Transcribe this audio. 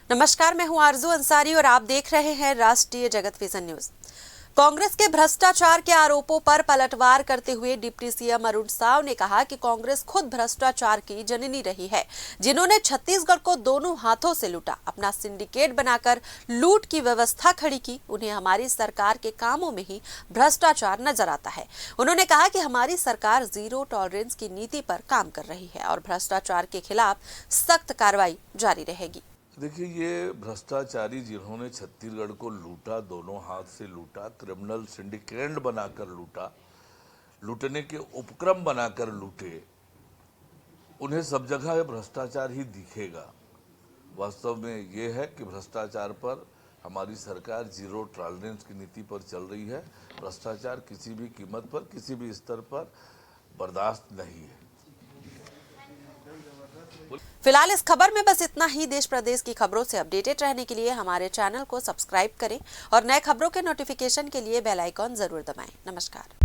नमस्कार, मैं हूं आरजू अंसारी और आप देख रहे हैं राष्ट्रीय जगत विजन न्यूज। कांग्रेस के भ्रष्टाचार के आरोपों पर पलटवार करते हुए डिप्टी सीएम अरुण साव ने कहा कि कांग्रेस खुद भ्रष्टाचार की जननी रही है, जिन्होंने छत्तीसगढ़ को दोनों हाथों से लूटा, अपना सिंडिकेट बनाकर लूट की व्यवस्था खड़ी की। उन्हें हमारी सरकार के कामों में ही भ्रष्टाचार नजर आता है। उन्होंने कहा कि हमारी सरकार जीरो टॉलरेंस की नीति पर काम कर रही है और भ्रष्टाचार के खिलाफ सख्त कार्रवाई जारी रहेगी। देखिए, ये भ्रष्टाचारी जिन्होंने छत्तीसगढ़ को लूटा, दोनों हाथ से लूटा, क्रिमिनल सिंडिकेट बनाकर लूटा, लूटने के उपक्रम बनाकर लूटे, उन्हें सब जगह भ्रष्टाचार ही दिखेगा। वास्तव में ये है कि भ्रष्टाचार पर हमारी सरकार जीरो टॉलरेंस की नीति पर चल रही है। भ्रष्टाचार किसी भी कीमत पर, किसी भी स्तर पर बर्दाश्त नहीं है। फिलहाल इस खबर में बस इतना ही। देश प्रदेश की खबरों से अपडेटेड रहने के लिए हमारे चैनल को सब्सक्राइब करें और नए खबरों के नोटिफिकेशन के लिए बेल आइकॉन जरूर दबाएं। नमस्कार।